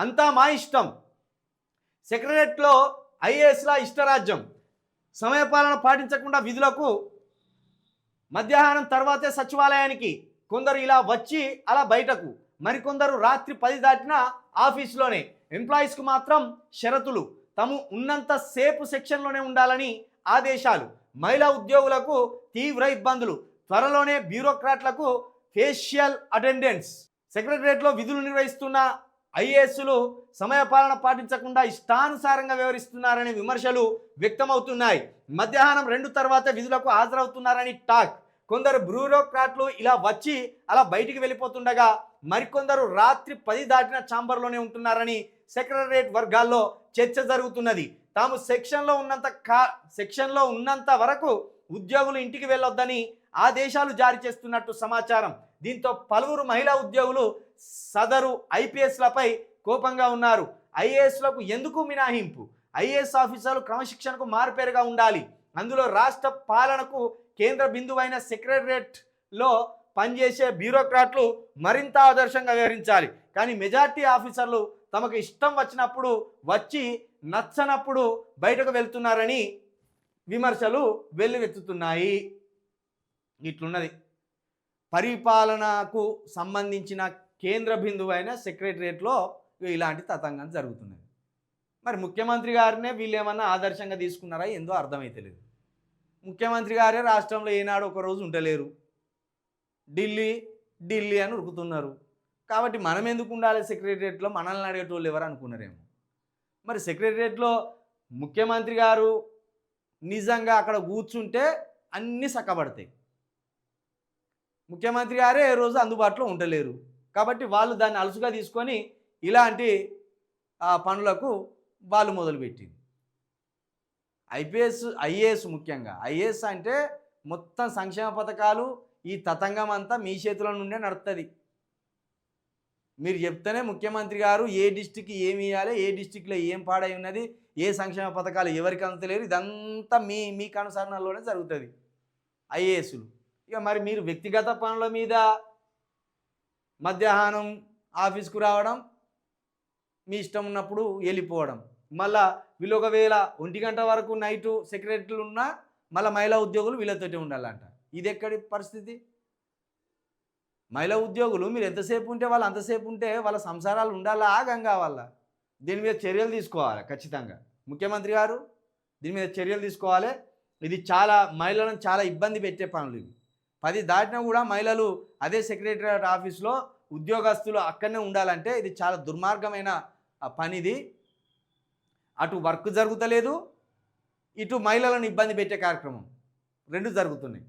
అంతా మా ఇష్టం. సెక్రటరియట్లో ఐఏఎస్ల ఇష్టరాజ్యం. సమయపాలన పాటించకుండా విధులకు మధ్యాహ్నం తర్వాతే సచివాలయానికి. కొందరు ఇలా వచ్చి అలా బయటకు. మరికొందరు రాత్రి 10 దాటినా ఆఫీసులోనే. ఎంప్లాయీస్కు మాత్రం షరతులు. తాము ఉన్నంత సేపు సెక్షన్లోనే ఉండాలని ఆదేశాలు. మహిళా ఉద్యోగులకు తీవ్ర ఇబ్బందులు. త్వరలోనే బ్యూరోక్రాట్లకు ఫేషియల్ అటెండెన్స్. సెక్రటరియట్లో విధులు నిర్వహిస్తున్న ఐఏఎస్లు సమయపాలన పాటించకుండా ఇష్టానుసారంగా వ్యవహరిస్తున్నారనే విమర్శలు వ్యక్తమవుతున్నాయి. మధ్యాహ్నం 2 తర్వాత విధులకు హాజరవుతున్నారని టాక్. కొందరు బ్యూరోక్రాట్లు ఇలా వచ్చి అలా బయటికి వెళ్ళిపోతుండగా మరికొందరు రాత్రి 10 దాటిన ఛాంబర్లోనే ఉంటున్నారని సెక్రటరియట్ వర్గాల్లో చర్చ జరుగుతున్నది. తాము సెక్షన్లో ఉన్నంత వరకు ఉద్యోగులు ఇంటికి వెళ్ళొద్దని ఆదేశాలు జారీ చేస్తున్నట్టు సమాచారం. దీంతో పలువురు మహిళా ఉద్యోగులు సదరు ఐపీఎస్లపై కోపంగా ఉన్నారు. ఐఏఎస్లకు ఎందుకు మినహాయింపు? ఐఏఎస్ ఆఫీసర్లు క్రమశిక్షణకు మారుపేరుగా ఉండాలి. అందులో రాష్ట్ర పాలనకు కేంద్ర బిందువైన సెక్రటరియట్లో పనిచేసే బ్యూరోక్రాట్లు మరింత ఆదర్శంగా వ్యవహరించాలి. కానీ మెజార్టీ ఆఫీసర్లు తమకు ఇష్టం వచ్చినప్పుడు వచ్చి నచ్చనప్పుడు బయటకు వెళ్తున్నారని విమర్శలు వెల్లువెత్తుతున్నాయి. ఇట్లున్నది పరిపాలనకు సంబంధించిన కేంద్ర బిందువు అయిన సెక్రటరియట్లో ఇలాంటి తతంగం జరుగుతున్నది. మరి ముఖ్యమంత్రి గారినే వీళ్ళు ఏమన్నా ఆదర్శంగా తీసుకున్నారా ఏందో అర్థమైతలేదు. ముఖ్యమంత్రి గారే రాష్ట్రంలో ఏనాడు ఒకరోజు ఉండలేరు. ఢిల్లీ ఢిల్లీ అని ఉరుకుతున్నారు. కాబట్టి మనం ఎందుకు ఉండాలి సెక్రటరియట్లో? మనల్ని అడిగేటోళ్ళు ఎవరు అనుకున్నారేమో. మరి సెక్రటరియట్లో ముఖ్యమంత్రి గారు నిజంగా అక్కడ కూర్చుంటే అన్నీ చక్కబడతాయి. ముఖ్యమంత్రి గారే ఏ రోజు అందుబాటులో ఉండలేరు. కాబట్టి వాళ్ళు దాన్ని అలుసుగా తీసుకొని ఇలాంటి పనులకు వాళ్ళు మొదలుపెట్టింది. ఐఏఎస్ ముఖ్యంగా ఐఏఎస్ అంటే మొత్తం సంక్షేమ పథకాలు ఈ తతంగం అంతా మీ చేతుల నుండే నడుస్తుంది. మీరు చెప్తేనే ముఖ్యమంత్రి గారు ఏ డిస్టిక్కి ఏమి ఇవ్వాలి, ఏ డిస్టిక్లో ఏం పాడై ఉన్నది, ఏ సంక్షేమ పథకాలు ఎవరికి అందలేరు, ఇదంతా మీకు అనుసరణలోనే జరుగుతుంది ఐఏఎస్లు. ఇక మరి మీరు వ్యక్తిగత పనుల మీద మధ్యాహ్నం ఆఫీస్కు రావడం, మీ ఇష్టం ఉన్నప్పుడు వెళ్ళిపోవడం, మళ్ళా వీళ్ళు ఒకవేళ 1 గంట వరకు నైటు సెక్రటరీలు ఉన్నా మళ్ళీ మహిళా ఉద్యోగులు వీళ్ళతోటి ఉండాలంట. ఇది ఎక్కడి పరిస్థితి? మహిళా ఉద్యోగులు మీరు ఎంతసేపు ఉంటే వాళ్ళు అంతసేపు ఉంటే వాళ్ళ సంసారాలు ఉండాలా ఆగం కావాలా? దీని మీద చర్యలు తీసుకోవాలి ఖచ్చితంగా. ముఖ్యమంత్రి గారు దీని మీద చర్యలు తీసుకోవాలి. ఇది చాలా మహిళలను చాలా ఇబ్బంది పెట్టే పనులు ఇవి. 10 దాటినా కూడా మహిళలు అదే సెక్రటరియట్ ఆఫీస్లో ఉద్యోగస్తులు అక్కడనే ఉండాలంటే ఇది చాలా దుర్మార్గమైన పనిది. అటు వర్క్ జరుగుతలేదు, ఇటు మహిళలను ఇబ్బంది పెట్టే కార్యక్రమం 2 జరుగుతున్నాయి.